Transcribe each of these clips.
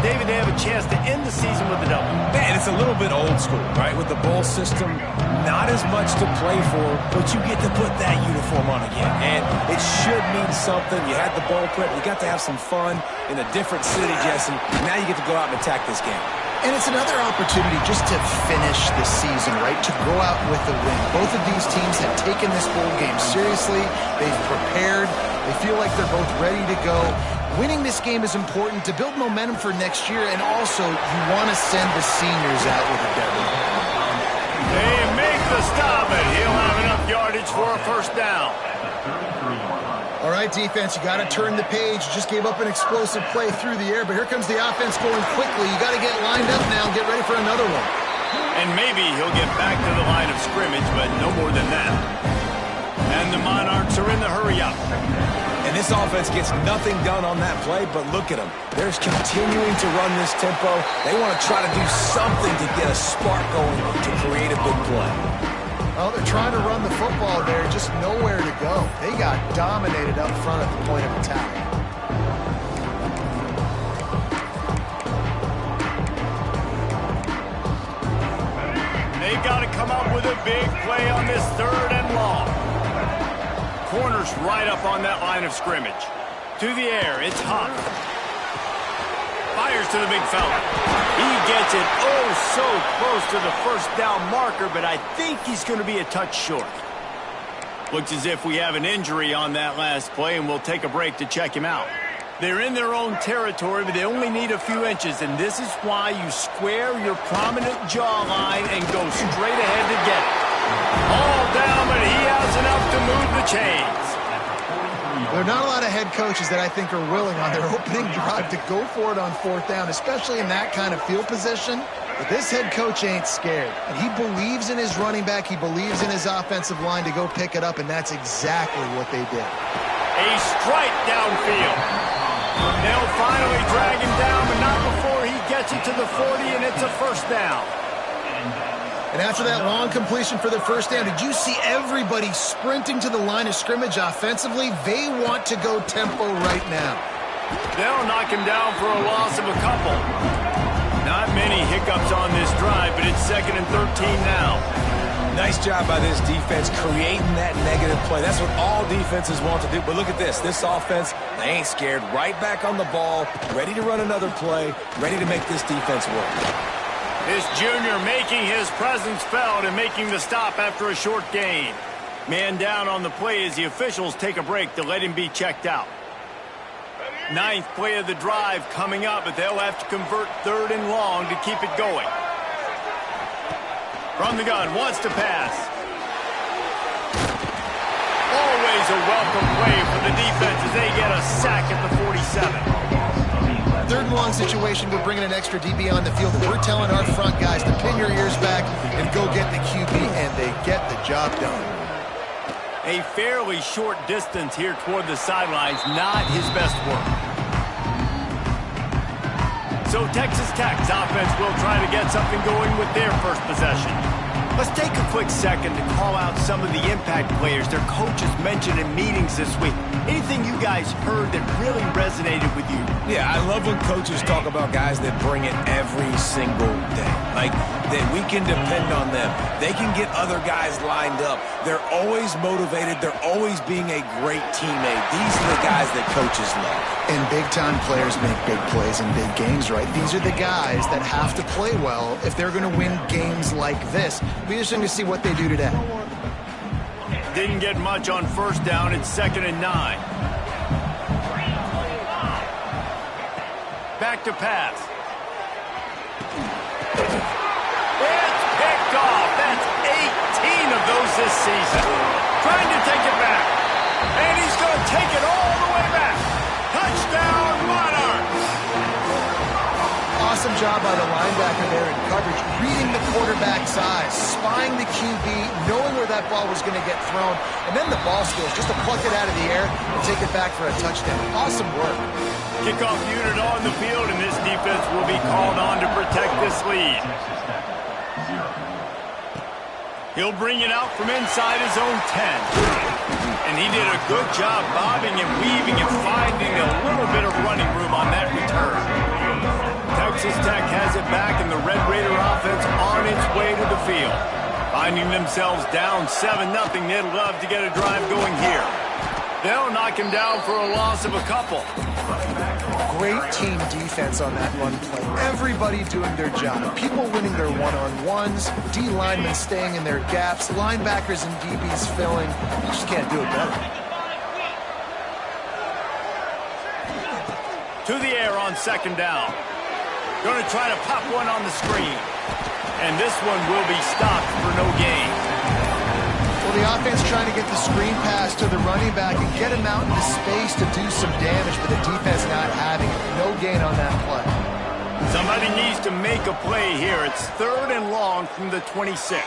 David, they have a chance to end the season with a double. Man, it's a little bit old school, right? With the bowl system, not as much to play for, but you get to put that uniform on again. And it should mean something. You had the bowl prep. You got to have some fun in a different city, Jesse. Now you get to go out and attack this game. And it's another opportunity just to finish the season, right? To go out with a win. Both of these teams have taken this bowl game seriously. They've prepared. They feel like they're both ready to go. Winning this game is important to build momentum for next year, and also you want to send the seniors out with a W. They make the stop, and he'll have enough yardage for a first down. All right, defense, you got to turn the page. You just gave up an explosive play through the air, but here comes the offense going quickly. You got to get lined up now and get ready for another one. And maybe he'll get back to the line of scrimmage, but no more than that. And the Monarchs are in the hurry-up. And this offense gets nothing done on that play, but look at them. They're continuing to run this tempo. They want to try to do something to get a spark going to create a big play. Well, they're trying to run the football there, just nowhere to go. They got dominated up front at the point of attack. They've got to come up with a big play on this 3rd and long. Corner's right up on that line of scrimmage. To the air, it's Huff. Fires to the big fella. He gets it oh so close to the first down marker, but I think he's going to be a touch short. Looks as if we have an injury on that last play, and we'll take a break to check him out. They're in their own territory, but they only need a few inches, and this is why you square your prominent jawline and go straight ahead to get it. All down, but he has enough to move the chains. There are not a lot of head coaches that I think are willing on their opening drive to go for it on 4th down, especially in that kind of field position. But this head coach ain't scared. And he believes in his running back. He believes in his offensive line to go pick it up, and that's exactly what they did. A strike downfield. They'll finally drag him down, but not before he gets it to the 40, and it's a first down. And after that long completion for the first down, did you see everybody sprinting to the line of scrimmage offensively? They want to go tempo right now. They'll knock him down for a loss of a couple. Not many hiccups on this drive, but it's 2nd and 13 now. Nice job by this defense creating that negative play. That's what all defenses want to do. But look at this. This offense, they ain't scared. Right back on the ball, ready to run another play, ready to make this defense work. This junior making his presence felt and making the stop after a short gain. Man down on the play as the officials take a break to let him be checked out. 9th play of the drive coming up, but they'll have to convert 3rd and long to keep it going. From the gun, wants to pass. Always a welcome play for the defense as they get a sack at the 47. 3rd and long situation, we're bringing an extra DB on the field. We're telling our front guys to pin your ears back and go get the QB, and they get the job done. A fairly short distance here toward the sidelines, not his best work. So Texas Tech's offense will try to get something going with their first possession. Let's take a quick second to call out some of the impact players their coaches mentioned in meetings this week. Anything you guys heard that really resonated with you? Yeah, I love when coaches talk about guys that bring it every single day. Like, that we can depend on them. They can get other guys lined up. They're always motivated. They're always being a great teammate. These are the guys that coaches love. And big-time players make big plays in big games, right? These are the guys that have to play well if they're going to win games like this. Be interesting to see what they do today. Didn't get much on first down. It's 2nd and 9. Back to pass. It's picked off. That's 18 of those this season. Trying to take it back. And he's going to take it all the way back. Touchdown, Monarchs. Awesome job by the linebacker there in coverage, reading the quarterback's eyes, spying the QB, knowing where that ball was going to get thrown, and then the ball skills just to pluck it out of the air and take it back for a touchdown. Awesome work. Kickoff unit on the field, and this defense will be called on to protect this lead. He'll bring it out from inside his own 10. And he did a good job bobbing and weaving and finding a little bit of running room on that return. to the field. Finding themselves down 7-0, they'd love to get a drive going here. They'll knock him down for a loss of a couple. Great team defense on that run play. Everybody doing their job. People winning their one-on-ones, D linemen staying in their gaps, linebackers and DBs filling. You just can't do it better. To the air on 2nd down. Going to try to pop one on the screen. And this one will be stopped for no gain. Well, the offense trying to get the screen pass to the running back and get him out into space to do some damage, but the defense not having it. No gain on that play. Somebody needs to make a play here. It's 3rd and long from the 26.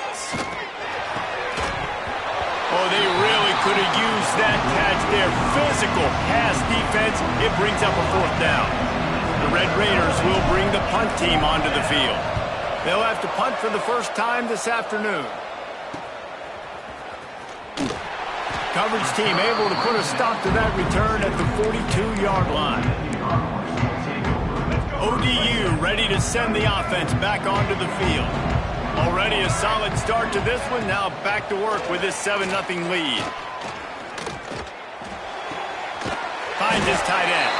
Oh, they really could have used that catch there. Physical pass defense. It brings up a 4th down. The Red Raiders will bring the punt team onto the field. They'll have to punt for the first time this afternoon. Coverage team able to put a stop to that return at the 42-yard line. ODU ready to send the offense back onto the field. Already a solid start to this one. Now back to work with this 7-0 lead. Finds his tight end.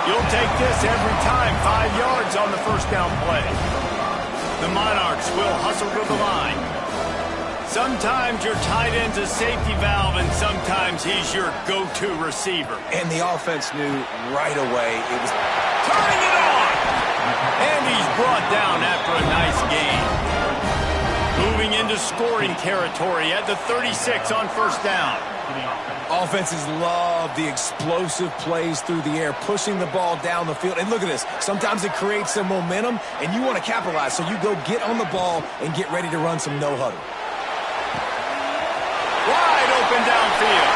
You'll take this every time. 5 yards on the first down play. The Monarchs will hustle to the line. Sometimes your tight end's a safety valve, and sometimes he's your go-to receiver. And the offense knew right away it was turning it on! And he's brought down after a nice gain. Moving into scoring territory at the 36 on 1st down. Offenses love the explosive plays through the air, pushing the ball down the field. And look at this. Sometimes it creates some momentum, and you want to capitalize. So you go get on the ball and get ready to run some no-huddle. Wide open downfield.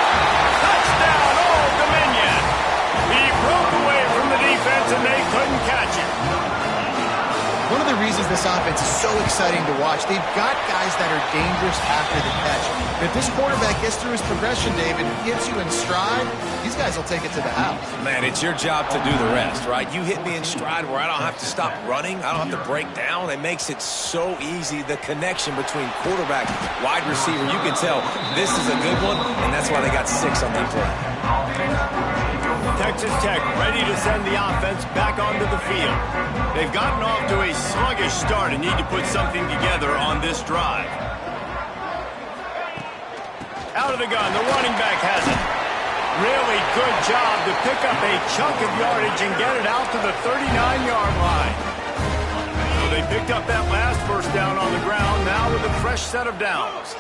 Touchdown, Old Dominion. He broke away from the defense, and they couldn't catch him. One of the reasons this offense is so exciting to watch, they've got guys that are dangerous after the catch. If this quarterback gets through his progression, David, and gets you in stride, these guys will take it to the house. Man, it's your job to do the rest, right? You hit me in stride where I don't have to stop running. I don't have to break down. It makes it so easy, the connection between quarterback, wide receiver. You can tell this is a good one, and that's why they got 6 on that play. Texas Tech ready to send the offense back onto the field. They've gotten off to a sluggish start and need to put something together on this drive. Out of the gun, the running back has it. Really good job to pick up a chunk of yardage and get it out to the 39-yard line. So they picked up that last 1st down on the ground, now with a fresh set of downs.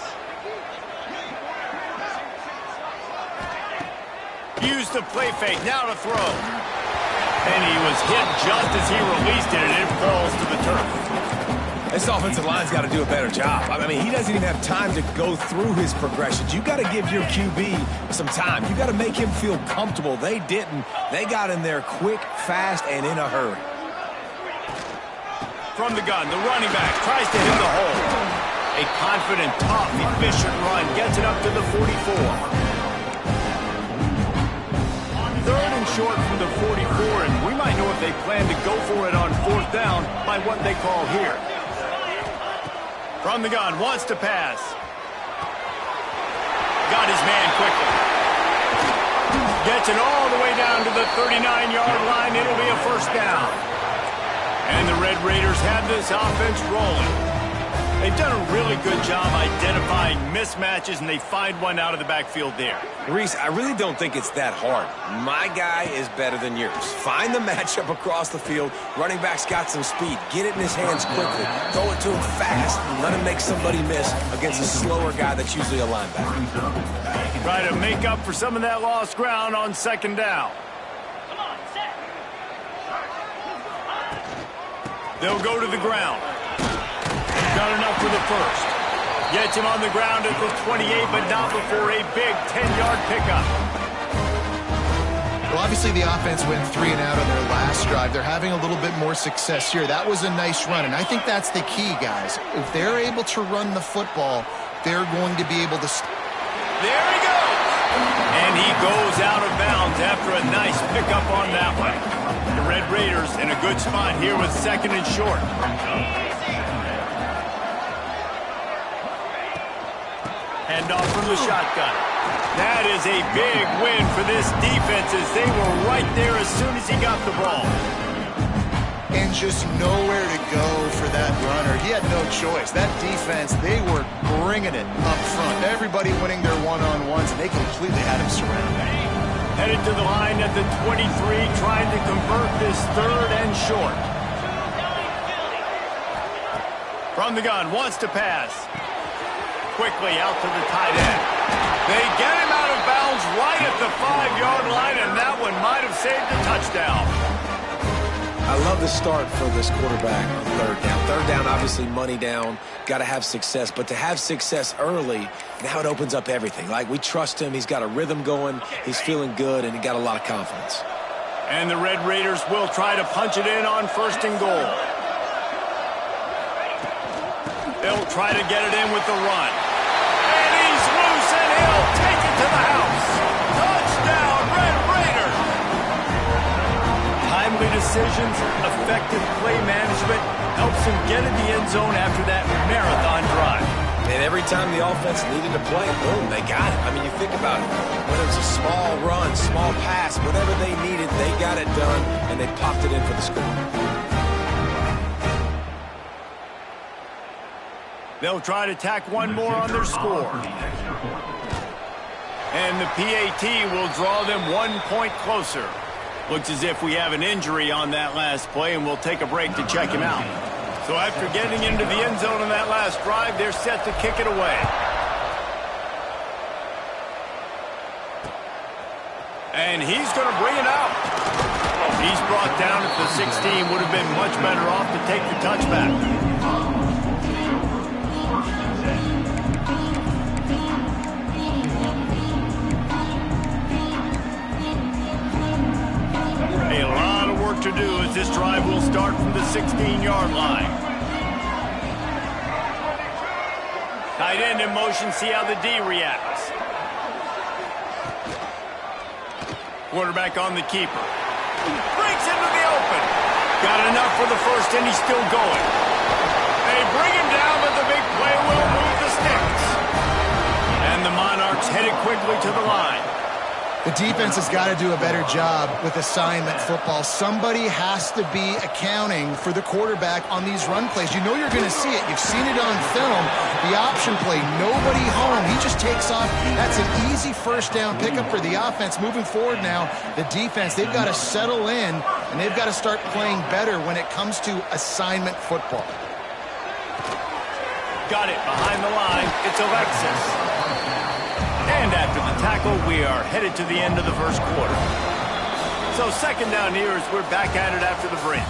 Use the play fake, now to throw. And he was hit just as he released it, and it falls to the turf. This offensive line's got to do a better job. I mean, he doesn't even have time to go through his progressions. You got to give your QB some time. You got to make him feel comfortable. They didn't. They got in there quick, fast, and in a hurry. From the gun, the running back tries to hit the hole. A confident, tough, efficient run gets it up to the 44. 3rd and short from the 44, and we might know if they plan to go for it on 4th down by what they call here. From the gun, wants to pass. Got his man quickly. Gets it all the way down to the 39-yard line. It'll be a 1st down. And the Red Raiders have this offense rolling. They've done a really good job identifying mismatches, and they find one out of the backfield there. Reese, I really don't think it's that hard. My guy is better than yours. Find the matchup across the field. Running back's got some speed. Get it in his hands quickly. Throw it to him fast. Let him make somebody miss against a slower guy that's usually a linebacker. Try to make up for some of that lost ground on 2nd down. They'll go to the ground. Got enough for the 1st. Gets him on the ground at the 28, but not before a big 10-yard pickup. Well, obviously the offense went 3 and out on their last drive. They're having a little bit more success here. That was a nice run, and I think that's the key, guys. If they're able to run the football, they're going to be able to... There he goes! And he goes out of bounds after a nice pickup on that one. The Red Raiders in a good spot here with 2nd and short. Handoff from the shotgun. That is a big win for this defense as they were right there as soon as he got the ball. And just nowhere to go for that runner. He had no choice. That defense, they were bringing it up front. Everybody winning their one-on-ones, and they completely had him surrounded. Headed to the line at the 23, trying to convert this third and short. From the gun, wants to pass. Quickly out to the tight end. They get him out of bounds right at the 5-yard line, and that one might have saved a touchdown. I love the start for this quarterback on third down. Third down, obviously money down, got to have success. But to have success early, now it opens up everything. Like, we trust him. He's got a rhythm going. He's feeling good, and he got a lot of confidence. And the Red Raiders will try to punch it in on 1st and goal. They'll try to get it in with the run. And he's loose, and he'll take it to the house. Touchdown, Red Raiders! Timely decisions, effective play management helps him get in the end zone after that marathon drive. And every time the offense needed to play, boom, they got it. I mean, you think about it. Whether it's a small run, small pass, whatever they needed, they got it done, and they popped it in for the score. They'll try to tack one more on their score. And the PAT will draw them 1 point closer. Looks as if we have an injury on that last play, and we'll take a break to check him out. So after getting into the end zone on that last drive, they're set to kick it away. And he's going to bring it out. He's brought down at the 16. Would have been much better off to take the touchback. A lot of work to do as this drive will start from the 16-yard line. Tight end in motion, see how the D reacts. Quarterback on the keeper. Breaks into the open. Got enough for the first, and he's still going. They bring him down, but the big play will move the sticks. And the Monarchs headed quickly to the line. The defense has got to do a better job with assignment football. Somebody has to be accounting for the quarterback on these run plays. You know you're going to see it. You've seen it on film. The option play, nobody home. He just takes off. That's an easy first down pickup for the offense. Moving forward now, the defense, they've got to settle in, and they've got to start playing better when it comes to assignment football. Got it behind the line. It's Alexis. And after the tackle, we are headed to the end of the first quarter. So second down here as we're back at it after the break.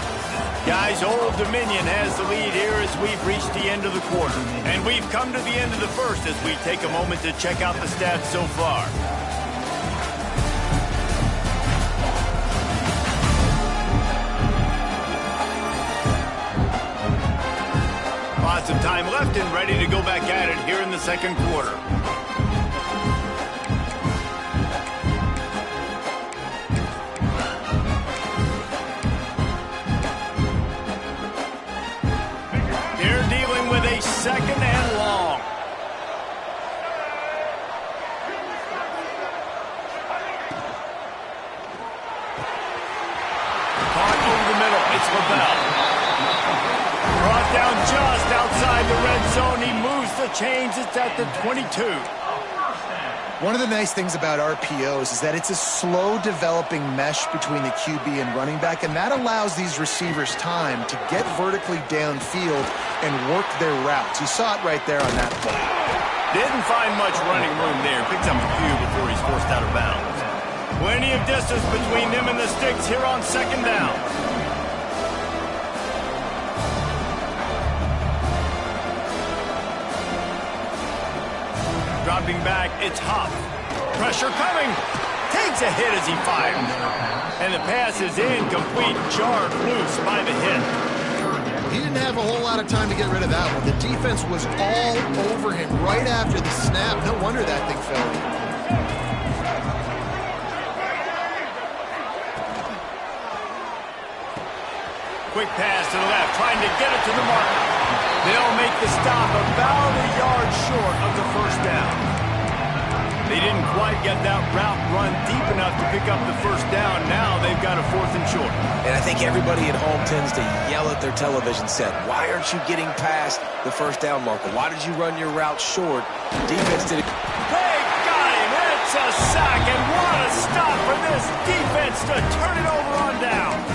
Guys, Old Dominion has the lead here as we've reached the end of the quarter. And we've come to the end of the first as we take a moment to check out the stats so far. Lots of time left and ready to go back at it here in the second quarter. Second and long. Caught over the middle. It's LaBelle. Brought down just outside the red zone. He moves the chains. It's at the 22. One of the nice things about RPOs is that it's a slow developing mesh between the QB and running back, and that allows these receivers time to get vertically downfield and work their routes. You saw it right there on that play. Didn't find much running room there. Picks up a few before he's forced out of bounds. Plenty of distance between them and the sticks here on second down. Dropping back, it's Huff. Pressure coming. Takes a hit as he fires. And the pass is incomplete, jarred loose by the hit. He didn't have a whole lot of time to get rid of that one. The defense was all over him right after the snap. No wonder that thing fell. Quick pass to the left, trying to get it to the mark. They'll make the stop about a yard short of the first down. They didn't quite get that route run deep enough to pick up the first down. Now they've got a 4th and short. And I think everybody at home tends to yell at their television set, why aren't you getting past the first down marker? Why did you run your route short? Defense did it. They got him. It's a sack, and what a stop for this defense to turn it over on downs.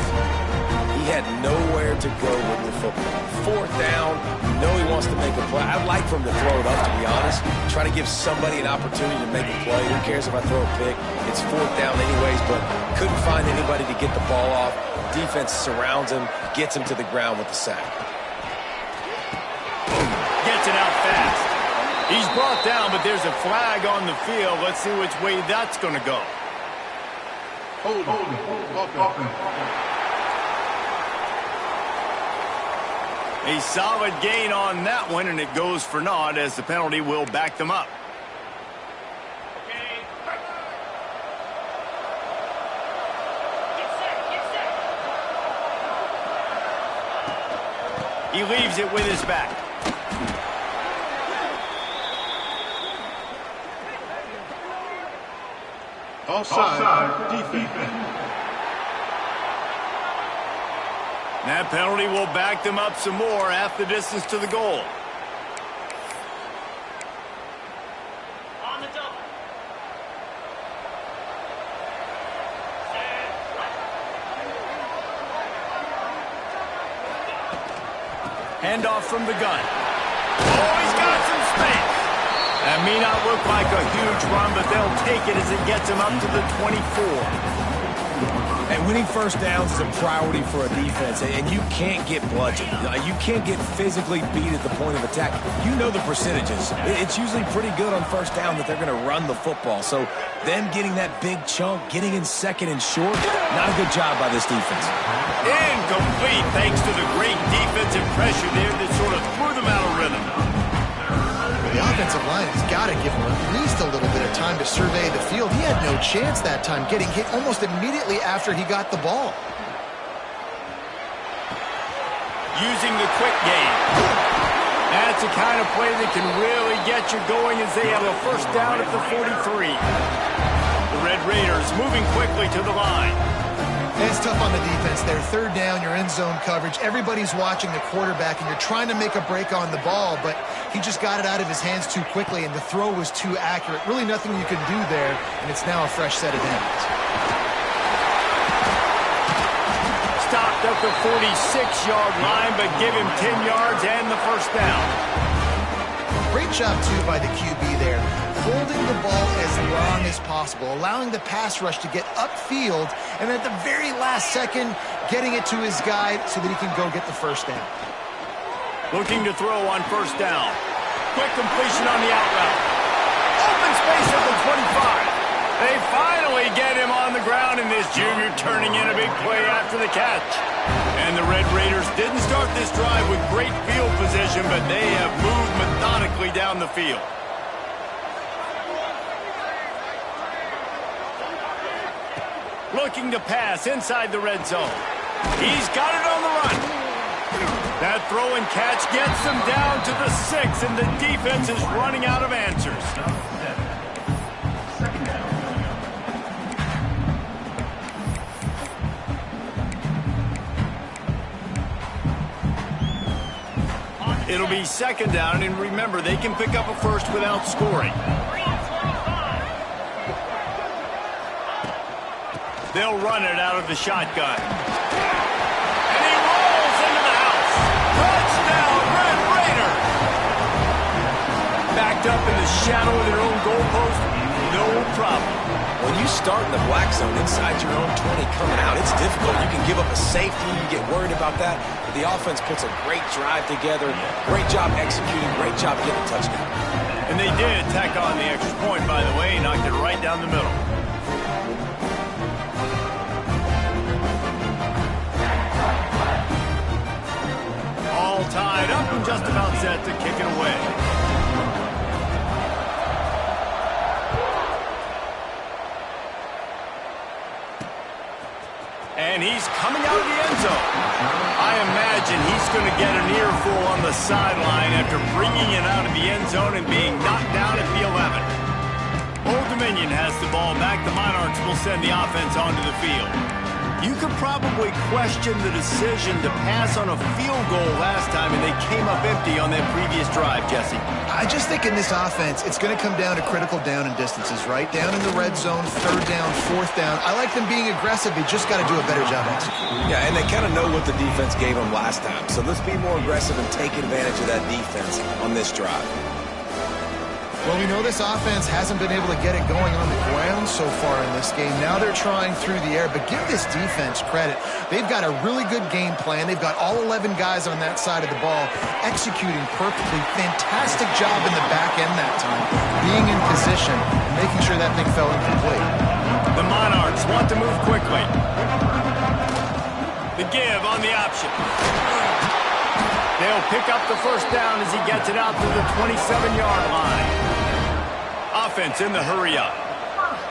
He had nowhere to go with the football. 4th down, you know he wants to make a play. I'd like for him to throw it up, to be honest. Try to give somebody an opportunity to make a play. Who cares if I throw a pick? It's 4th down anyways, but couldn't find anybody to get the ball off. Defense surrounds him, gets him to the ground with the sack. Gets it out fast. He's brought down, but there's a flag on the field. Let's see which way that's going to go. Hold on. A solid gain on that one, and it goes for naught as the penalty will back them up. He leaves it with his back. Offside. Defense. That penalty will back them up some more, half the distance to the goal. On the double. Handoff from the gun. Oh, he's got some space. That may not look like a huge run, but they'll take it as it gets him up to the 24. And winning first downs is a priority for a defense, and you can't get bludgeoned. You can't get physically beat at the point of attack. You know the percentages. It's usually pretty good on first down that they're going to run the football. So them getting that big chunk, getting in 2nd and short, not a good job by this defense. Incomplete thanks to the great defensive pressure there that sort of threw them out of rhythm. The offensive line has got to give him at least a little bit of time to survey the field. He had no chance that time, getting hit almost immediately after he got the ball. Using the quick game. That's the kind of play that can really get you going as they have a first down at the 43. The Red Raiders moving quickly to the line. It's tough on the defense there. 3rd down, you're in zone coverage. Everybody's watching the quarterback, and you're trying to make a break on the ball, but he just got it out of his hands too quickly, and the throw was too accurate. Really nothing you can do there, and it's now a fresh set of downs. Stopped at the 46-yard line, but give him 10 yards and the first down. Great job, too, by the QB there. Holding the ball as long as possible, allowing the pass rush to get upfield, and at the very last second, getting it to his guy so that he can go get the first down. Looking to throw on first down. Quick completion on the out route. Open space at the 25. They finally get him on the ground, and this junior turning in a big play after the catch. And the Red Raiders didn't start this drive with great field position, but they have moved methodically down the field. Looking to pass inside the red zone. He's got it on the run. That throw and catch gets them down to the 6, and the defense is running out of answers. It'll be 2nd down, and remember, they can pick up a first without scoring. They'll run it out of the shotgun. And he rolls into the house. Touchdown, Red Raiders! Backed up in the shadow of their own goalpost, no problem. When you start in the black zone inside your own 20 coming out, it's difficult. You can give up a safety. You get worried about that. But the offense puts a great drive together. Great job executing. Great job getting a touchdown. And they did tack on the extra point, by the way. Knocked it right down the middle. All tied up and just about set to kick it away. And he's coming out of the end zone. I imagine imagine he's going to get an earful on the sideline after bringing it out of the end zone and being knocked down at the 11. Old Dominion has the ball back. The Monarchs will send the offense onto the field. You could probably question the decision to pass on a field goal last time, and they came up empty on that previous drive, Jesse. I just think in this offense, it's going to come down to critical down and distances, right? Down in the red zone, third down, fourth down. I like them being aggressive. They just got to do a better job executing. Yeah, and they kind of know what the defense gave them last time. So let's be more aggressive and take advantage of that defense on this drive. Well, we know this offense hasn't been able to get it going on the ground so far in this game. Now they're trying through the air, but give this defense credit. They've got a really good game plan. They've got all 11 guys on that side of the ball executing perfectly. Fantastic job in the back end that time, being in position, making sure that thing fell incomplete. The Monarchs want to move quickly. The give on the option. They'll pick up the first down as he gets it out to the 27-yard line. Offense in the hurry-up.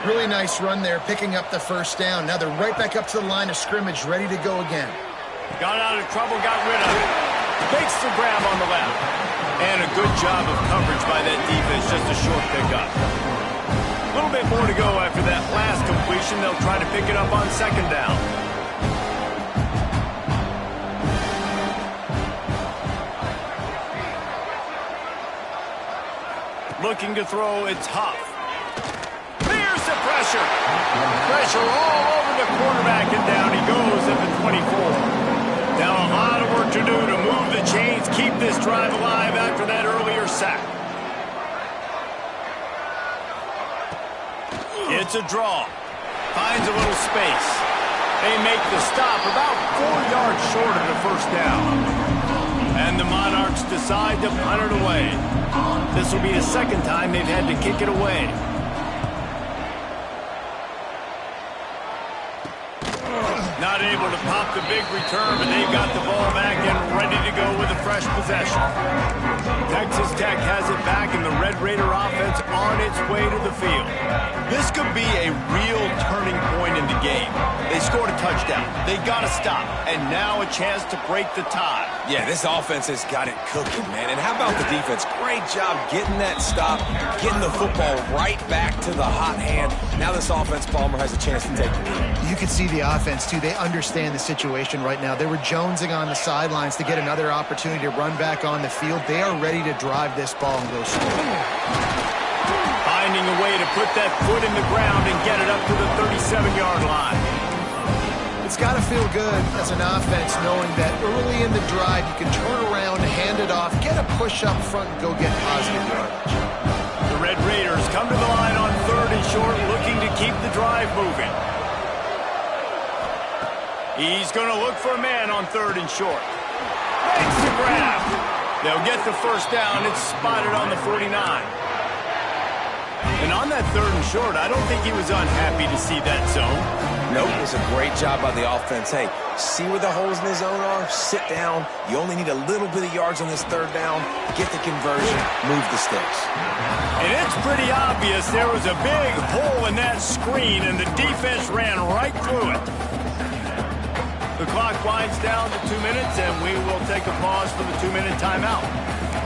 Really nice run there, picking up the first down. Now they're right back up to the line of scrimmage, ready to go again. Got out of trouble, got rid of it. Makes the grab on the left. And a good job of coverage by that defense, just a short pickup. A little bit more to go after that last completion. They'll try to pick it up on second down. Looking to throw, it's Huff. Here's the pressure. Pressure all over the quarterback, and down he goes at the 24. Now a lot of work to do to move the chains, keep this drive alive after that earlier sack. It's a draw. Finds a little space. They make the stop about 4 yards short of the first down. And the Monarchs decide to punt it away. This will be the second time they've had to kick it away. Not able to pop the big return, but they've got the ball back and ready to go with a fresh possession. Texas Tech has it back, and the Red Raider offense on its way to the field. This could be a real turning point in the game. They scored a touchdown. They got to stop, and now a chance to break the tie. Yeah, this offense has got it cooking, man. And how about the defense? Great job getting that stop, getting the football right back to the hot hand. Now this offense, Palmer, has a chance to take the lead. You can see the offense, too. They understand the situation right now. They were jonesing on the sidelines to get another opportunity to run back on the field. They are ready to drive this ball and go score. Finding a way to put that foot in the ground and get it up to the 37-yard line. It's got to feel good as an offense knowing that early in the drive you can turn around, hand it off, get a push up front, and go get positive yardage. The Red Raiders come to the line on third and short, looking to keep the drive moving. He's going to look for a man on third and short. Makes the grab. They'll get the first down. It's spotted on the 49. And on that third and short, I don't think he was unhappy to see that zone. Nope, it was a great job by the offense. Hey, see where the holes in the zone are? Sit down. You only need a little bit of yards on this third down. Get the conversion. Move the sticks. And it's pretty obvious there was a big hole in that screen, and the defense ran right through it. The clock winds down to 2 minutes, and we will take a pause for the 2-minute timeout.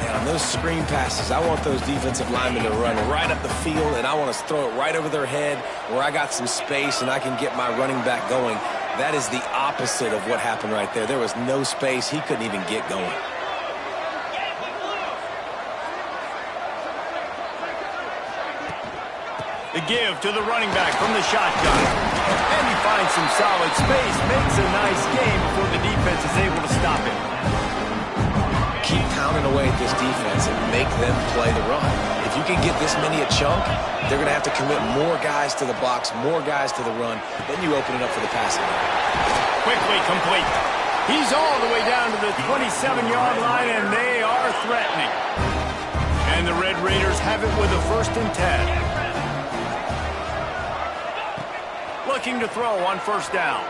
Man, on those screen passes, I want those defensive linemen to run right up the field, and I want to throw it right over their head where I got some space and I can get my running back going. That is the opposite of what happened right there. There was no space. He couldn't even get going. The give to the running back from the shotgun. And he finds some solid space, makes a nice game before the defense is able to stop him. Keep pounding away at this defense and make them play the run. If you can get this many a chunk, they're going to have to commit more guys to the box, more guys to the run. Then you open it up for the passing game. Quickly complete. He's all the way down to the 27-yard line, and they are threatening. And the Red Raiders have it with a 1st and 10. Looking to throw on first down.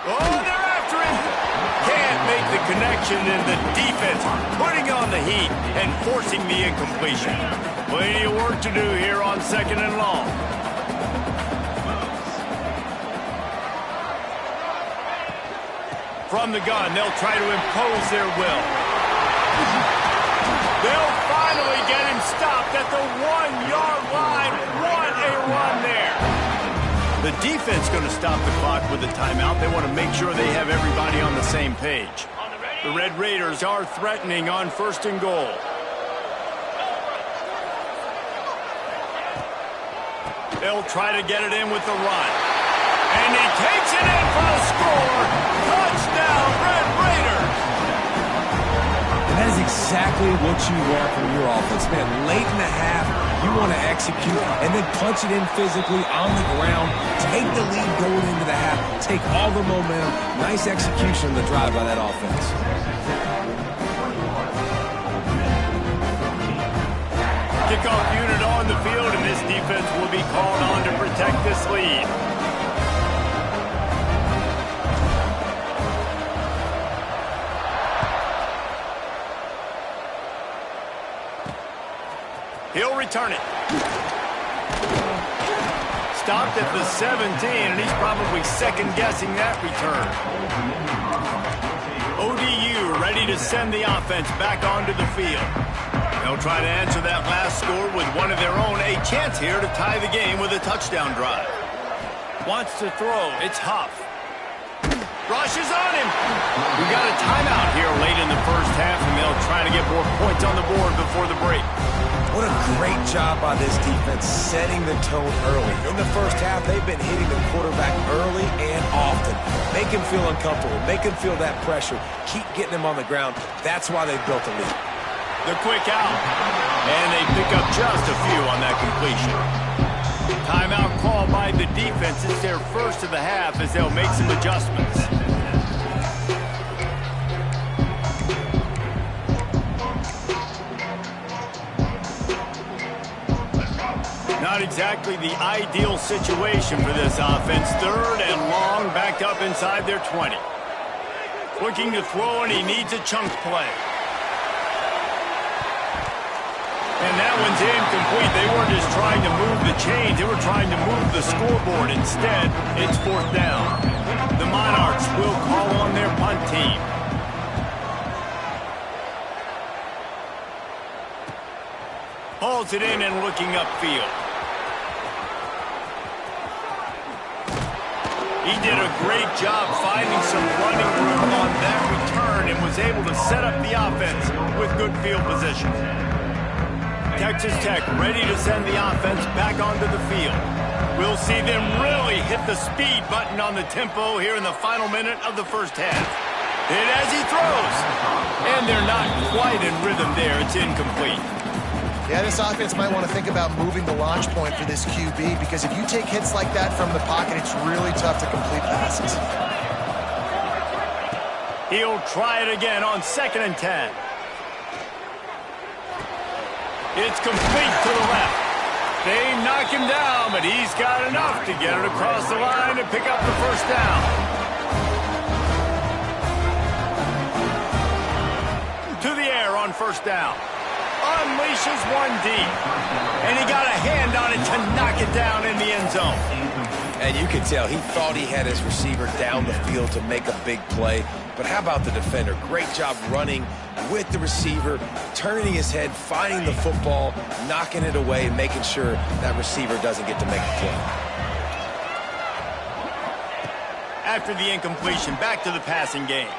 Oh, they're after him. Can't make the connection, and the defense putting on the heat and forcing the incompletion. Plenty of work to do here on 2nd and long. From the gun, they'll try to impose their will. They'll finally get him stopped at the 1-yard line. What a run there. The defense going to stop the clock with a timeout. They want to make sure they have everybody on the same page. The Red Raiders are threatening on 1st and goal. They'll try to get it in with the run. And he takes it in for a score. Touchdown, Red Raiders. And that is exactly what you want from your offense. Man, late in the half, you want to execute and then punch it in physically on the ground. Take the lead going into the half. Take all the momentum. Nice execution on the drive by that offense. Kickoff unit on the field, and this defense will be called on to protect this lead. He'll return it. Stopped at the 17, and he's probably second-guessing that return. ODU ready to send the offense back onto the field. They'll try to answer that last score with one of their own. A chance here to tie the game with a touchdown drive. Wants to throw. It's Huff. Rushes on him. We got a timeout here late in the first half, and they'll try to get more points on the board before the break. What a great job by this defense setting the tone early. In the first half, they've been hitting the quarterback early and often. Make him feel uncomfortable. Make him feel that pressure. Keep getting him on the ground. That's why they've built a lead. The quick out. And they pick up just a few on that completion. Timeout call by the defense. It's their first of the half as they'll make some adjustments. Not exactly the ideal situation for this offense. 3rd and long, backed up inside their 20. Looking to throw, and he needs a chunk play. And that one's incomplete. They weren't just trying to move the chains. They were trying to move the scoreboard. Instead, it's 4th down. The Monarchs will call on their punt team. Hauls it in and looking upfield. He did a great job finding some running room on that return and was able to set up the offense with good field position. Texas Tech ready to send the offense back onto the field. We'll see them really hit the speed button on the tempo here in the final minute of the first half. And as he throws, and they're not quite in rhythm there. It's incomplete. Yeah, this offense might want to think about moving the launch point for this QB, because if you take hits like that from the pocket, it's really tough to complete passes. He'll try it again on 2nd and 10. It's complete to the left. They knock him down, but he's got enough to get it across the line and pick up the first down. To the air on 1st down. Unleashes one deep. And he got a hand on it to knock it down in the end zone. And you can tell he thought he had his receiver down the field to make a big play. But how about the defender? Great job running with the receiver, turning his head, finding the football, knocking it away, making sure that receiver doesn't get to make a play. After the incompletion, back to the passing game.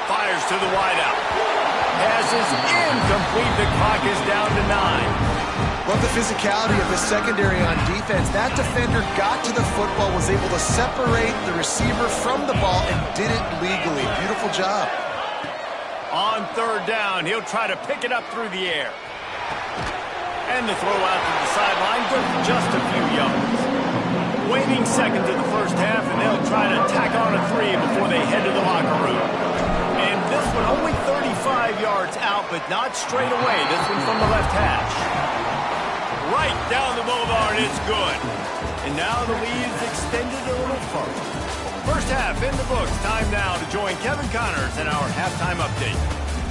Fires to the wideout. Passes incomplete. The clock is down to 9. Love the physicality of the secondary on defense. That defender got to the football, was able to separate the receiver from the ball, and did it legally. Beautiful job. On 3rd down, he'll try to pick it up through the air. And the throw out to the sideline, good for just a few yards. Waiting seconds of the first half, and they'll try to tack on a 3 before they head to the locker room. And this one only 35 yards out, but not straight away. This one from the left hash. Right down the boulevard, it's good. And now the lead is extended a little further. First half in the books. Time now to join Kevin Connors in our halftime update.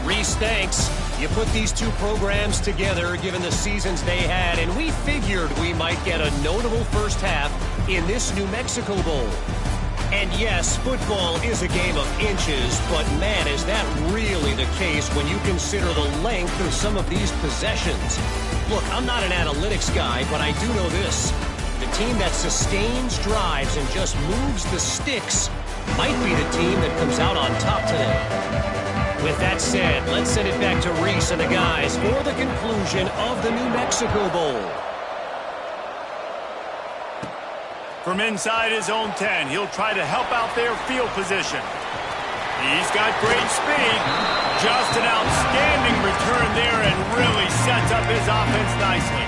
Reese, thanks. You put these two programs together given the seasons they had, and we figured we might get a notable first half in this New Mexico Bowl. And yes, football is a game of inches, but man, is that really the case when you consider the length of some of these possessions. Look, I'm not an analytics guy, but I do know this. The team that sustains drives and just moves the sticks might be the team that comes out on top today. With that said, let's send it back to Reese and the guys for the conclusion of the New Mexico Bowl. From inside his own 10, he'll try to help out their field position. He's got great speed. Just an outstanding return there and really sets up his offense nicely.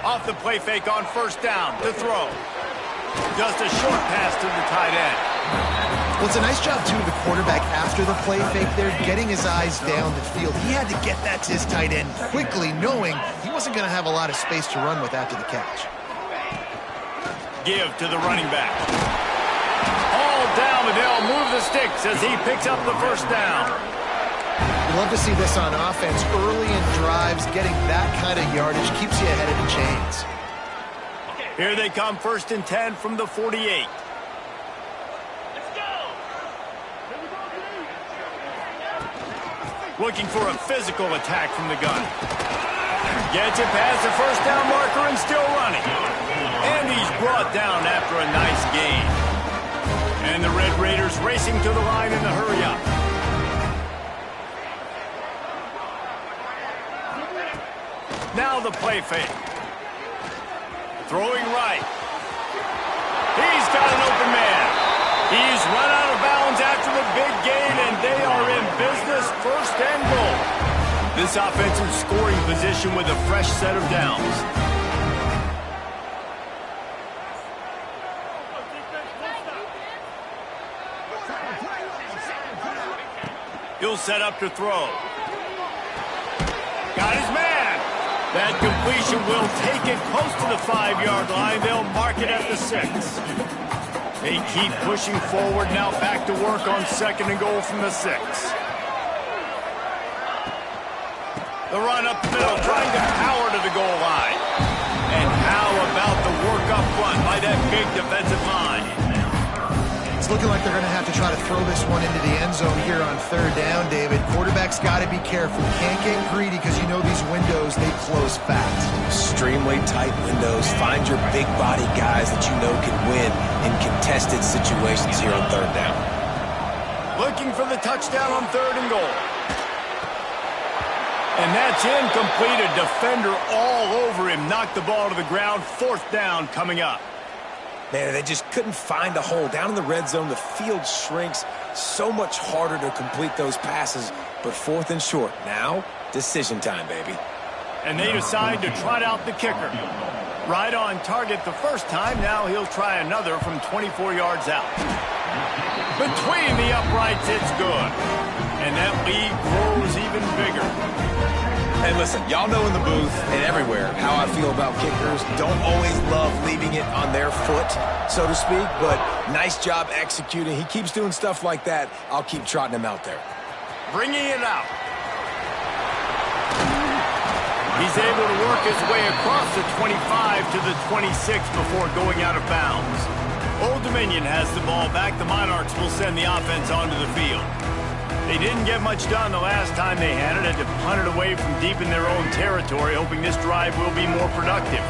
Off the play fake on first down to throw. Just a short pass to the tight end. Well, it's a nice job, too, of the quarterback after the play fake there, getting his eyes down the field. He had to get that to his tight end quickly, knowing he wasn't going to have a lot of space to run with after the catch. Give to the running back. All down, but they'll move the sticks as he picks up the first down. We love to see this on offense. Early in drives, getting that kind of yardage keeps you ahead of the chains. Here they come, 1st and 10 from the 48. Looking for a physical attack from the gun. Gets it past the first down marker and still running. And he's brought down after a nice gain. And the Red Raiders racing to the line in the hurry-up. Now the play fake. Throwing right. He's got an open man. He's run out of bounds after the big gain, and they are in business, 1st and goal. This offensive scoring position with a fresh set of downs. He'll set up to throw. Got his man. That completion will take it close to the 5-yard line. They'll mark it at the 6. They keep pushing forward, now back to work on 2nd and goal from the 6. The run up the middle, trying to power to the goal line. And how about the work up front by that big defensive line? It's looking like they're going to have to try to throw this one into the end zone here on 3rd down, David. Quarterback's got to be careful. Can't get greedy because you know these windows, they close fast. Extremely tight windows. Find your big body guys that you know can win in contested situations here on 3rd down. Looking for the touchdown on 3rd and goal. And that's incomplete. A defender all over him. Knocked the ball to the ground. 4th down coming up. Man, they just couldn't find a hole. Down in the red zone, the field shrinks. So much harder to complete those passes. But 4th and short. Now, decision time, baby. And they decide to trot out the kicker. Right on target the first time. Now he'll try another from 24 yards out. Between the uprights, it's good. And that lead grows even bigger. Hey, listen, y'all know in the booth and everywhere how I feel about kickers. Don't always love leaving it on their foot, so to speak, but nice job executing. He keeps doing stuff like that. I'll keep trotting him out there. Bringing it out. He's able to work his way across the 25 to the 26 before going out of bounds. Old Dominion has the ball back. The Monarchs will send the offense onto the field. They didn't get much done the last time they had it. Had to punt it away from deep in their own territory, hoping this drive will be more productive.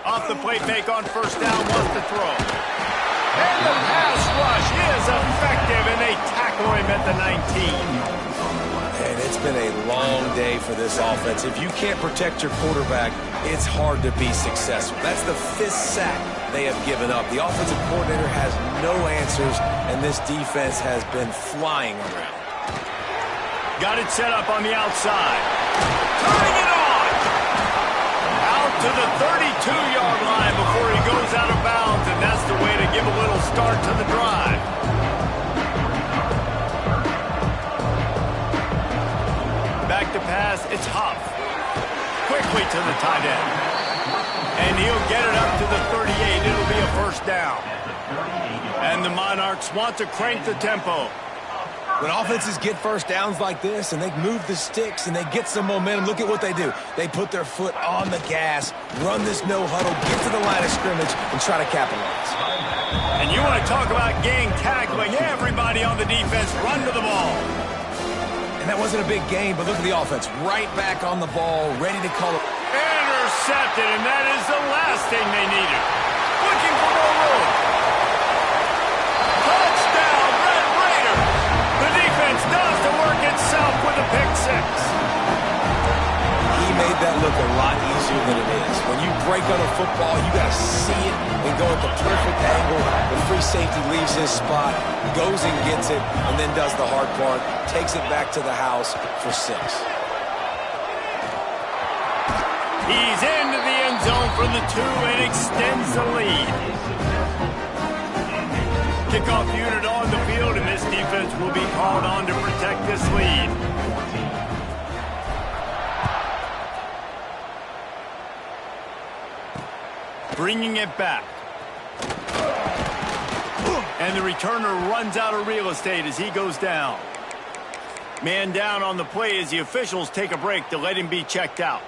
Off the play fake on first down, wants to throw. And the pass rush is effective, and they tackle him at the 19. And it's been a long day for this offense. If you can't protect your quarterback, it's hard to be successful. That's the 5th sack they have given up. The offensive coordinator has no answers, and this defense has been flying around. Got it set up on the outside. Turning it on! Out to the 32-yard line before he goes out of bounds, and that's the way to give a little start to the drive. Back to pass, it's Huff. Quickly to the tight end. And he'll get it up to the 38. It'll be a 1st down. And the Monarchs want to crank the tempo. When offenses get first downs like this and they move the sticks and they get some momentum, look at what they do. They put their foot on the gas, run this no huddle, get to the line of scrimmage, and try to capitalize. And you want to talk about gang tackling. Everybody on the defense run to the ball. And that wasn't a big gain, but look at the offense. Right back on the ball, ready to call it. Intercepted, and that is the last thing they needed. Looking for more room. Touchdown, Red Raider. The defense does the work itself with a pick six. He made that look a lot easier than it is. When you break on a football, you got to see it and go at the perfect angle. The free safety leaves his spot, goes and gets it, and then does the hard part, takes it back to the house for 6. He's into the end zone from the 2 and extends the lead. Kickoff unit on the field, and this defense will be called on to protect this lead. Bringing it back. And the returner runs out of real estate as he goes down. Man down on the play as the officials take a break to let him be checked out.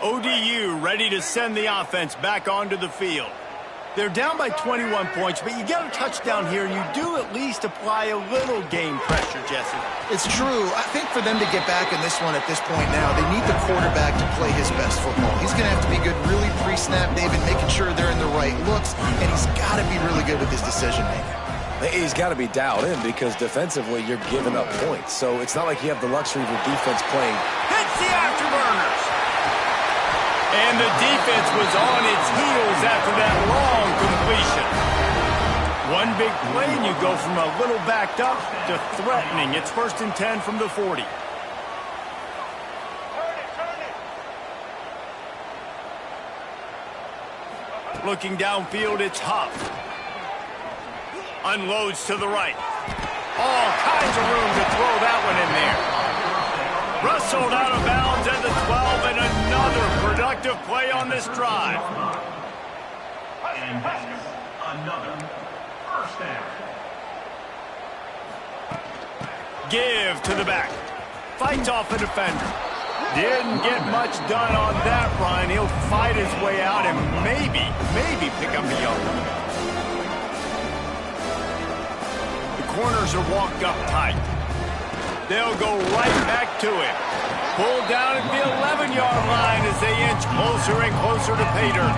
ODU ready to send the offense back onto the field. They're down by 21 points, but you get a touchdown here, and you do at least apply a little game pressure, Jesse. It's true. I think for them to get back in this one at this point now, they need the quarterback to play his best football. He's going to have to be good really pre-snap, David, making sure they're in the right looks, and he's got to be really good with his decision-making. He's got to be dialed in because defensively you're giving up points. So it's not like you have the luxury of your defense playing. Hits the afterburners. And the defense was on its heels after that long completion. One big play and you go from a little backed up to threatening. It's 1st and 10 from the 40. Looking downfield, it's Huff. Unloads to the right. All kinds of room to throw that one in there. Rustled out of bounds at the 12, and another productive play on this drive. And another first down. Give to the back. Fights off a defender. Didn't get much done on that run. He'll fight his way out and maybe pick up a yard. The corners are walked up tight. They'll go right back to it. Pulled down at the 11-yard line as they inch closer and closer to pay dirt.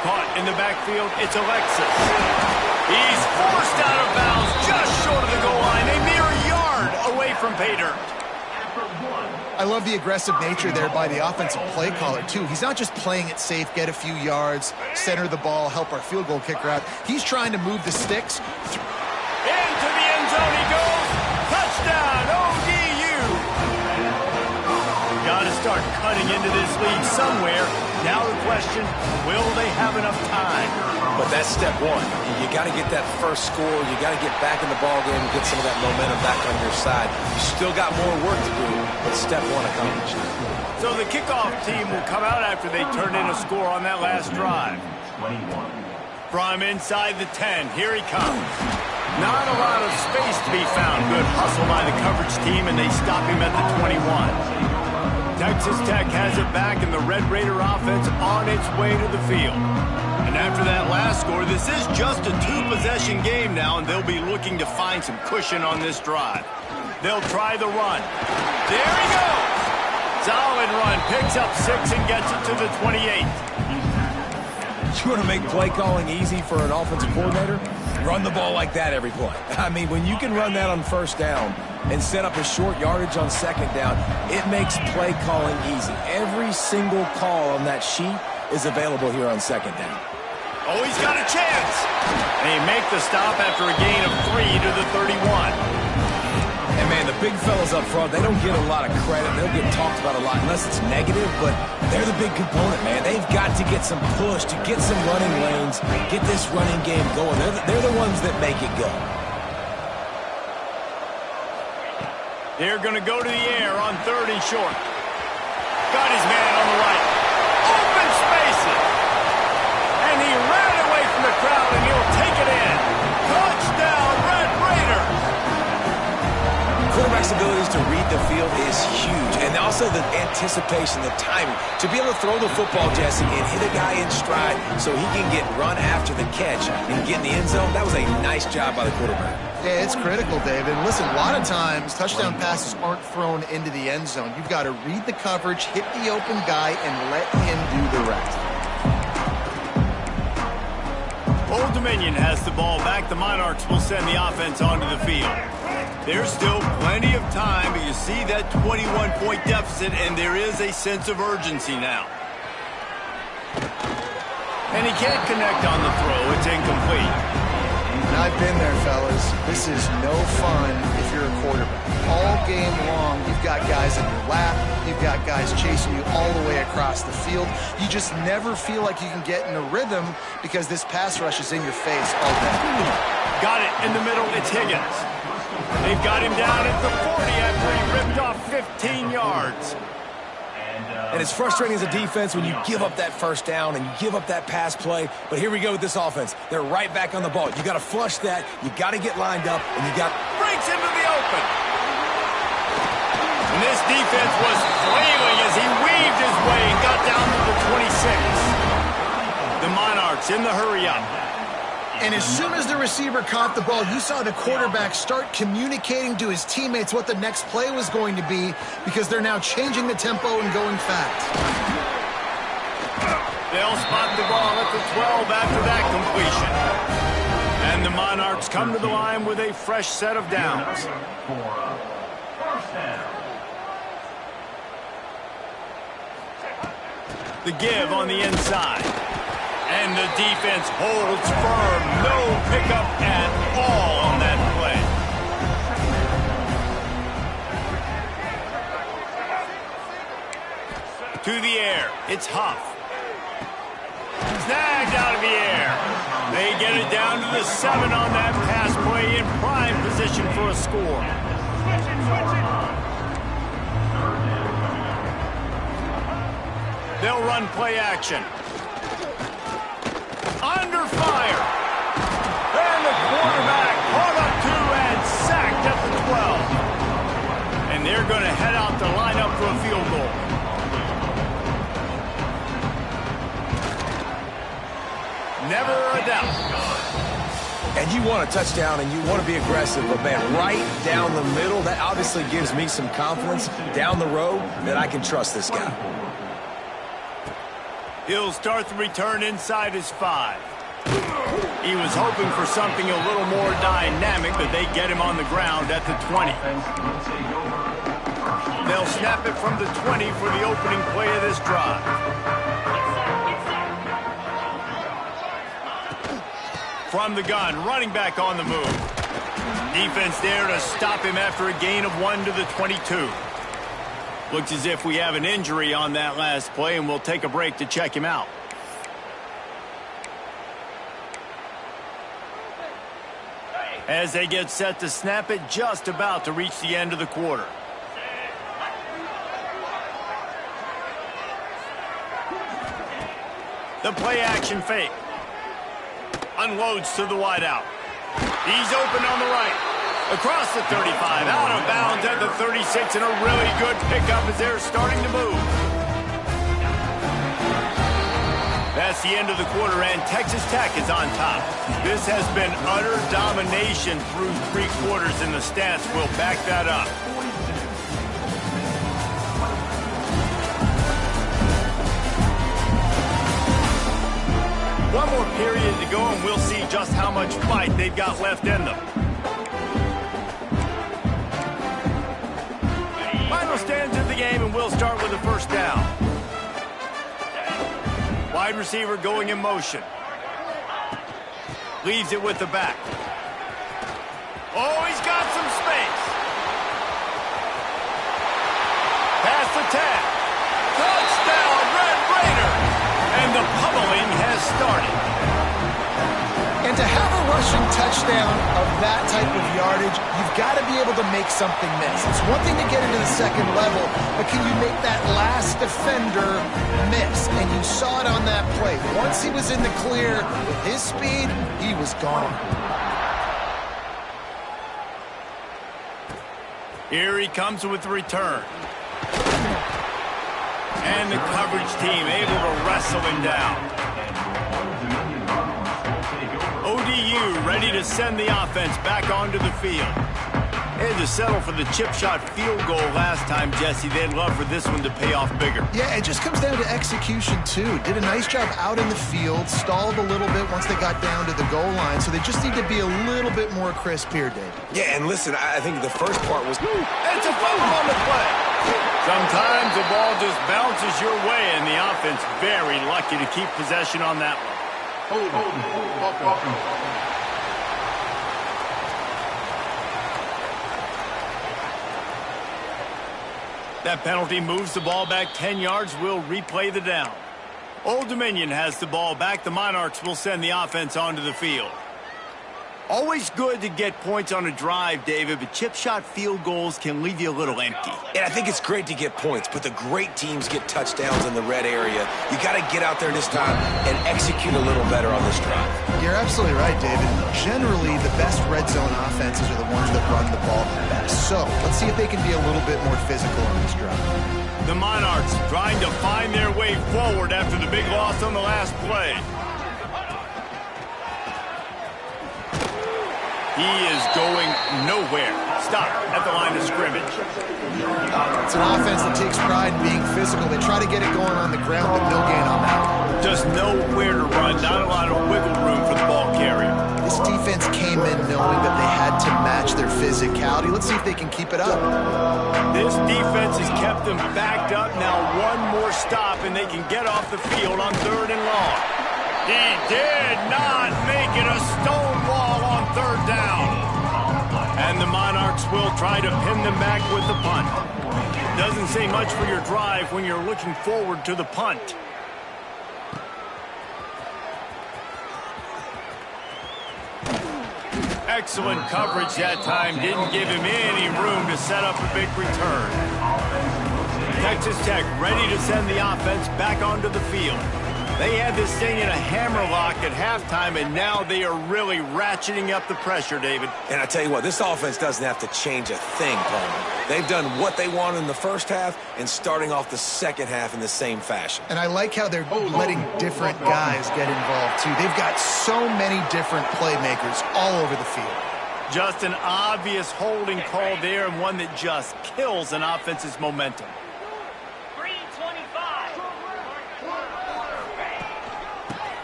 Caught in the backfield, it's Alexis. He's forced out of bounds just short of the goal line, a mere yard away from pay dirt. I love the aggressive nature there by the offensive play caller, too. He's not just playing it safe, get a few yards, center the ball, help our field goal kicker out. He's trying to move the sticks. Into the end zone he goes. Touchdown, ODU. Got to start cutting into this lead somewhere. Now the question, will they have enough time? But that's step one. You got to get that first score. You got to get back in the ball game and get some of that momentum back on your side. You still got more work to do, but step one accomplished. So the kickoff team will come out after they turn in a score on that last drive. From inside the 10, here he comes. Not a lot of space to be found. Good hustle by the coverage team, and they stop him at the 21. Texas Tech has it back, and the Red Raider offense on its way to the field. And after that last score, this is just a 2-possession game now, and they'll be looking to find some cushion on this drive. They'll try the run. There he goes! Solid run, picks up 6 and gets it to the 28. You want to make play calling easy for an offensive coordinator? Run the ball like that every play. I mean, when you can run that on first down and set up a short yardage on second down, it makes play calling easy. Every single call on that sheet is available here on second down. Oh, he's got a chance. They make the stop after a gain of 3 to the 31. And, man, the big fellas up front, they don't get a lot of credit. They don't get talked about a lot unless it's negative, but they're the big component, man. They've got to get some push, to get some running lanes, get this running game going. They're the ones that make it go. They're going to go to the air on 3rd and short. Got his man on the right. Open spaces. And he ran away from the crowd, and he'll take it in. Touchdown, Red Raiders. Quarterback's abilities to read the field is huge, and also the anticipation, the timing. To be able to throw the football, Jesse, and hit a guy in stride so he can get run after the catch and get in the end zone, that was a nice job by the quarterback. Yeah, it's critical, David. Listen, a lot of times touchdown passes aren't thrown into the end zone. You've got to read the coverage, hit the open guy, and let him do the rest. Old Dominion has the ball back. The Monarchs will send the offense onto the field. There's still plenty of time, but you see that 21-point deficit, and there is a sense of urgency now. And he can't connect on the throw. It's incomplete. And I've been there, fellas. This is no fun if you're a quarterback. All game long, you've got guys in your lap. You've got guys chasing you all the way across the field. You just never feel like you can get in a rhythm because this pass rush is in your face all day. Got it in the middle. It's Higgins. They've got him down at the 40 after he ripped off 15 yards. And it's frustrating as a defense when you give up that first down and you give up that pass play. But here we go with this offense. They're right back on the ball. You got to flush that. You got to get lined up, and you got breaks into the open. And this defense was flailing as he weaved his way and got down to the 26. The Monarchs in the hurry up. And as soon as the receiver caught the ball, you saw the quarterback start communicating to his teammates what the next play was going to be because they're now changing the tempo and going fast. They'll spot the ball at the 12 after that completion. And the Monarchs come to the line with a fresh set of downs. The give on the inside. And the defense holds firm. No pickup at all on that play. To the air. It's Huff. Snagged out of the air. They get it down to the 7 on that pass play in prime position for a score. They'll run play action. Under fire. And the quarterback caught up to and sacked at the 12. And they're going to head out to line up for a field goal. Never a doubt. And you want a touchdown and you want to be aggressive, but man, right down the middle, that obviously gives me some confidence down the road that I can trust this guy. He'll start the return inside his 5. He was hoping for something a little more dynamic, but they get him on the ground at the 20. They'll snap it from the 20 for the opening play of this drive. From the gun, running back on the move. Defense there to stop him after a gain of 1 to the 22. Looks as if we have an injury on that last play, and we'll take a break to check him out. As they get set to snap it, just about to reach the end of the quarter. The play action fake. Unloads to the wideout. He's open on the right. Across the 35, out of bounds at the 36, and a really good pickup as they're starting to move. That's the end of the quarter, and Texas Tech is on top. This has been utter domination through 3 quarters, and the stats will back that up. One more period to go, and we'll see just how much fight they've got left in them. Final stands of the game, and we'll start with the first down. Wide receiver going in motion. Leaves it with the back. Oh, he's got some space. Past the 10. Touchdown, Red Raiders! And the pummeling has started. And to have a rushing touchdown of that type of yardage, you've got to be able to make something miss. It's one thing to get into the second level, but can you make that last defender miss? And you saw it on that play. Once he was in the clear, with his speed, he was gone. Here he comes with the return. And the coverage team able to wrestle him down. ODU ready to send the offense back onto the field. They had to settle for the chip shot field goal last time, Jesse. They'd love for this one to pay off bigger. Yeah, it just comes down to execution, too. Did a nice job out in the field, stalled a little bit once they got down to the goal line, so they just need to be a little bit more crisp here, Dave. Yeah, and listen, I think the first part was... It's a fumble on the play. Sometimes the ball just bounces your way, and the offense very lucky to keep possession on that one. That penalty moves the ball back 10 yards. We'll replay the down. Old Dominion has the ball back. The Monarchs will send the offense onto the field. Always good to get points on a drive, David, but chip shot field goals can leave you a little empty. And I think it's great to get points, but the great teams get touchdowns in the red area. You got to get out there this time and execute a little better on this drive. You're absolutely right, David. Generally, the best red zone offenses are the ones that run the ball the best. So let's see if they can be a little bit more physical on this drive. The Monarchs trying to find their way forward after the big loss on the last play. He is going nowhere. Stop at the line of scrimmage. It's an offense that takes pride in being physical. They try to get it going on the ground, but no gain on that. Just nowhere to run. Not a lot of wiggle room for the ball carrier. This defense came in knowing that they had to match their physicality. Let's see if they can keep it up. This defense has kept them backed up. Now one more stop, and they can get off the field on 3rd and long. He did not make it a stone wall on 3rd down. And the Monarchs will try to pin them back with the punt. Doesn't say much for your drive when you're looking forward to the punt. Excellent coverage that time. Didn't give him any room to set up a big return. Texas Tech ready to send the offense back onto the field. They had this thing in a hammerlock at halftime, and now they are really ratcheting up the pressure, David. And I tell you what, this offense doesn't have to change a thing, Palmer. They've done what they wanted in the first half and starting off the second half in the same fashion. And I like how they're letting different guys get involved, too. They've got so many different playmakers all over the field. Just an obvious holding call there, and one that just kills an offense's momentum.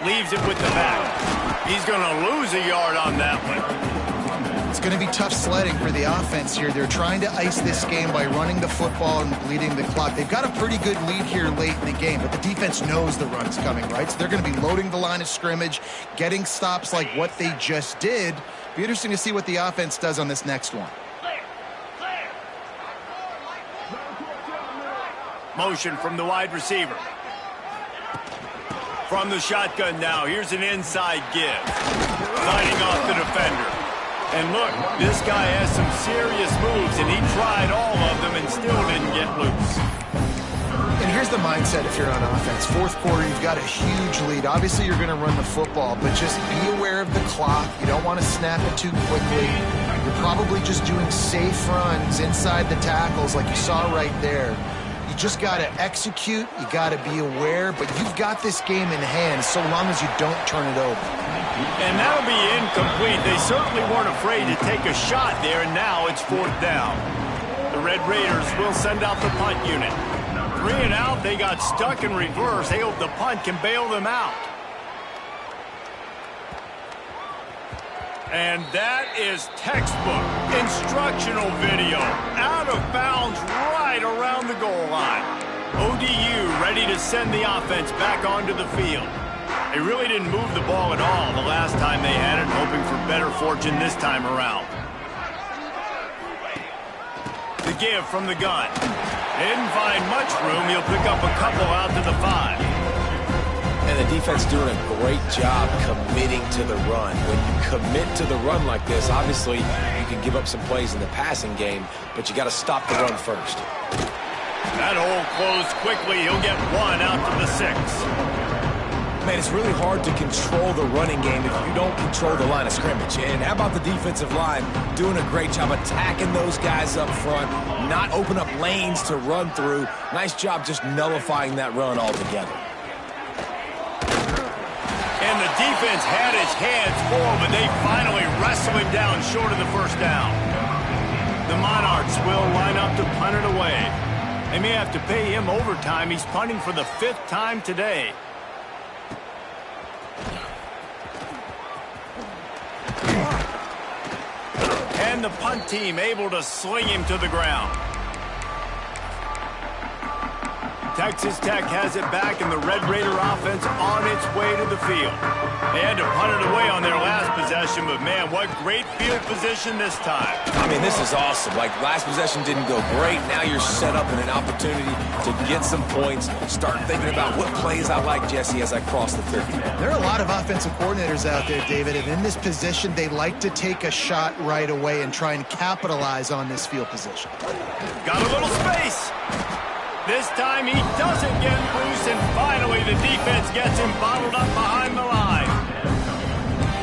Leaves it with the back. He's going to lose a yard on that one. It's going to be tough sledding for the offense here. They're trying to ice this game by running the football and bleeding the clock. They've got a pretty good lead here late in the game, but the defense knows the run's coming, right? So they're going to be loading the line of scrimmage, getting stops like what they just did. Be interesting to see what the offense does on this next one. Motion from the wide receiver. From the shotgun now, here's an inside give. Fighting off the defender. And look, this guy has some serious moves, and he tried all of them and still didn't get loose. And here's the mindset if you're on offense. 4th quarter, you've got a huge lead. Obviously, you're going to run the football, but just be aware of the clock. You don't want to snap it too quickly. You're probably just doing safe runs inside the tackles like you saw right there. You just got to execute, you got to be aware, but you've got this game in hand so long as you don't turn it over. And that'll be incomplete. They certainly weren't afraid to take a shot there, and now it's 4th down. The Red Raiders will send out the punt unit. 3 and out, they got stuck in reverse. They hope the punt can bail them out. And that is textbook instructional video. Out of bounds right around the goal line. ODU ready to send the offense back onto the field. They really didn't move the ball at all the last time they had it, hoping for better fortune this time around. The give from the gun. Didn't find much room. He'll pick up a couple out to the 5. And the defense doing a great job committing to the run. When you commit to the run like this, obviously you can give up some plays in the passing game, but you got to stop the run first. That hole closed quickly. He'll get one out to the 6. Man, it's really hard to control the running game if you don't control the line of scrimmage. And how about the defensive line doing a great job attacking those guys up front, not open up lanes to run through. Nice job just nullifying that run altogether. And the defense had his hands full, but they finally wrestle him down short of the first down. The Monarchs will line up to punt it away. They may have to pay him overtime. He's punting for the 5th time today. And the punt team able to sling him to the ground. Texas Tech has it back, and the Red Raider offense on its way to the field. They had to punt it away on their last possession, but man, what great field position this time. I mean, this is awesome. Like, last possession didn't go great. Now you're set up in an opportunity to get some points. Start thinking about what plays I like, Jesse, as I cross the 50. There are a lot of offensive coordinators out there, David, and in this position, they like to take a shot right away and try and capitalize on this field position. Got a little space. This time he doesn't get loose, and finally the defense gets him bottled up behind the line.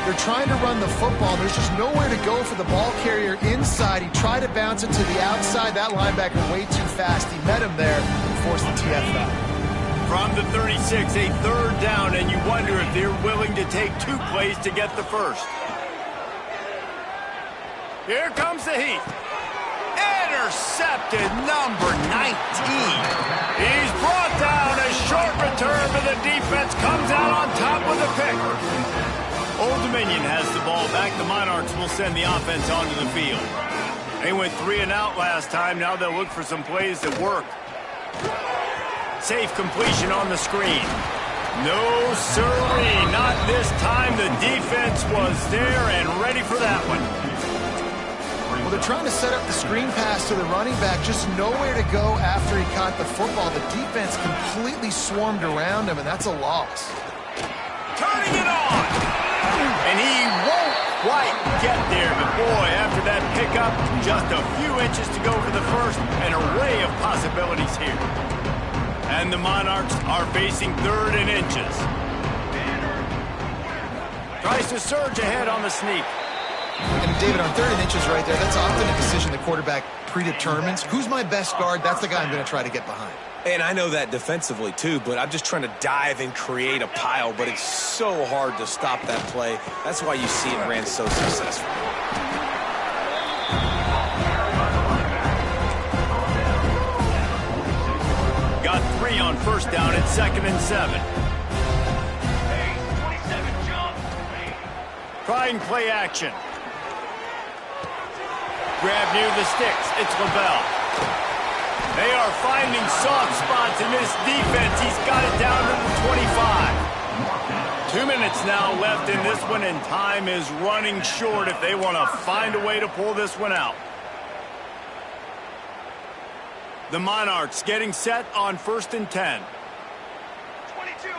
They're trying to run the football. There's just nowhere to go for the ball carrier inside. He tried to bounce it to the outside. That linebacker way too fast. He met him there and forced the TFL. From the 36, a 3rd down, and you wonder if they're willing to take 2 plays to get the first. Here comes the heat. Intercepted, number 19. He's brought down. A short return, but the defense comes out on top with a pick. Old Dominion has the ball back. The Monarchs will send the offense onto the field. They went 3 and out last time. Now they'll look for some plays that work. Safe completion on the screen. No, sirree, not this time. The defense was there and ready for that one. Well, they're trying to set up the screen pass to the running back. Just nowhere to go after he caught the football. The defense completely swarmed around him, and that's a loss. Turning it on. And he won't quite get there. But, boy, after that pickup, just a few inches to go for the first. An array of possibilities here. And the Monarchs are facing 3rd and inches. Tries to surge ahead on the sneak. And David, on 3rd and inches right there, that's often a decision the quarterback predetermines. Who's my best guard? That's the guy I'm going to try to get behind. And I know that defensively, too, but I'm just trying to dive and create a pile, but it's so hard to stop that play. That's why you see it ran so successful. Got 3 on 1st down at 2nd and 7. Trying play action. Grab near the sticks. It's LaBelle. They are finding soft spots in this defense. He's got it down to the 25. 2 minutes now left in this one, and time is running short if they want to find a way to pull this one out. The Monarchs getting set on 1st and 10. 22,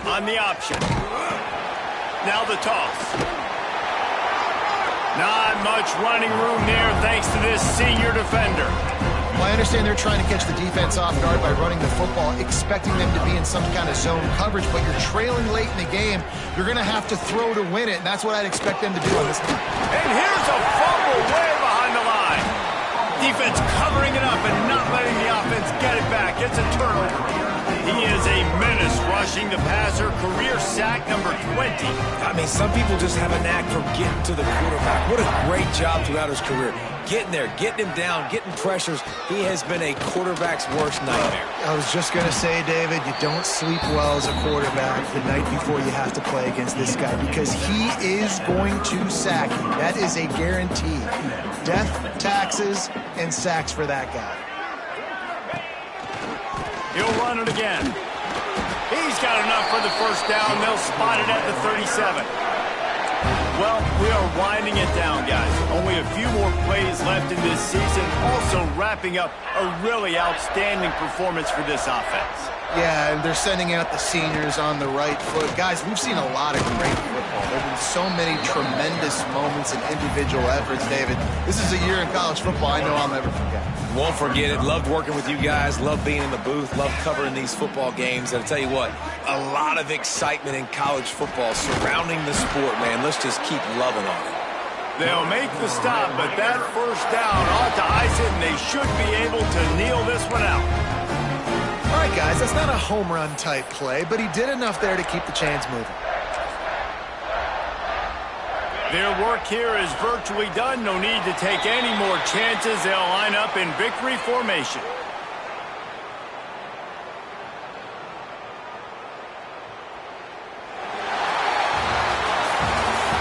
on the option. Now the toss. Not much running room there thanks to this senior defender. Well, I understand they're trying to catch the defense off guard by running the football, expecting them to be in some kind of zone coverage, but you're trailing late in the game. You're going to have to throw to win it, and that's what I'd expect them to do on this team. And here's a fumble way behind the line. Defense covering it up and not letting the offense get it back. It's a turnover. He is a menace rushing the passer. Career sack number 20. I mean, some people just have a knack for getting to the quarterback. What a great job throughout his career. Getting there, getting him down, getting pressures. He has been a quarterback's worst nightmare. I was just going to say, David, you don't sleep well as a quarterback the night before you have to play against this guy because he is going to sack you. That is a guarantee. Death, taxes, and sacks for that guy. He'll run it again. He's got enough for the first down. They'll spot it at the 37. Well, we are winding it down, guys. A Only a few more plays left in this season, also wrapping up a really outstanding performance for this offense. Yeah, and they're sending out the seniors on the right foot. Guys, we've seen a lot of great football. There have been so many tremendous moments and individual efforts, David. This is a year in college football I know I'll never forget. Won't forget it. Loved working with you guys. Loved being in the booth. Loved covering these football games. And I'll tell you what, a lot of excitement in college football surrounding the sport, man. Let's just keep loving on it. They'll make the stop, but that first down ought to ice it, and they should be able to kneel this one out. All right, guys, that's not a home run type play, but he did enough there to keep the chains moving. Their work here is virtually done. No need to take any more chances. They'll line up in victory formation.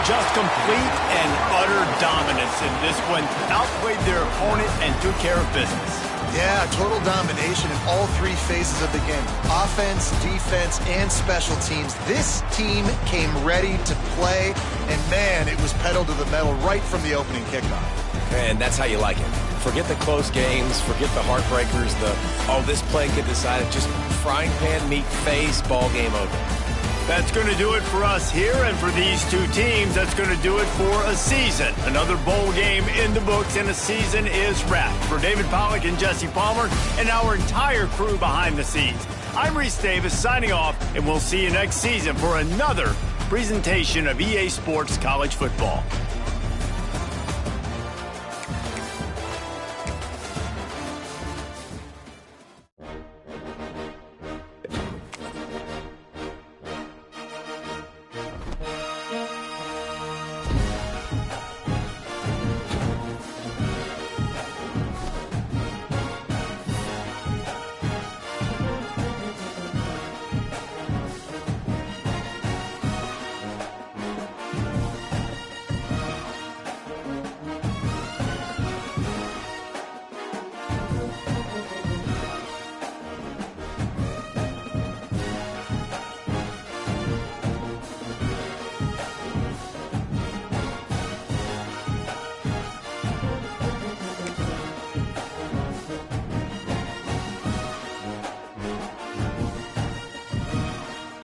Just complete and utter dominance in this one. Outplayed their opponent and took care of business. Yeah, total domination in all three phases of the game. Offense, defense, and special teams. This team came ready to play, and man, it was pedal to the metal right from the opening kickoff. And that's how you like it. Forget the close games, forget the heartbreakers, this play get decided, just frying pan meet face, ball game over. That's going to do it for us here, and for these two teams, that's going to do it for a season. Another bowl game in the books, and a season is wrapped. For David Pollack and Jesse Palmer, and our entire crew behind the scenes, I'm Reese Davis signing off, and we'll see you next season for another presentation of EA Sports College Football.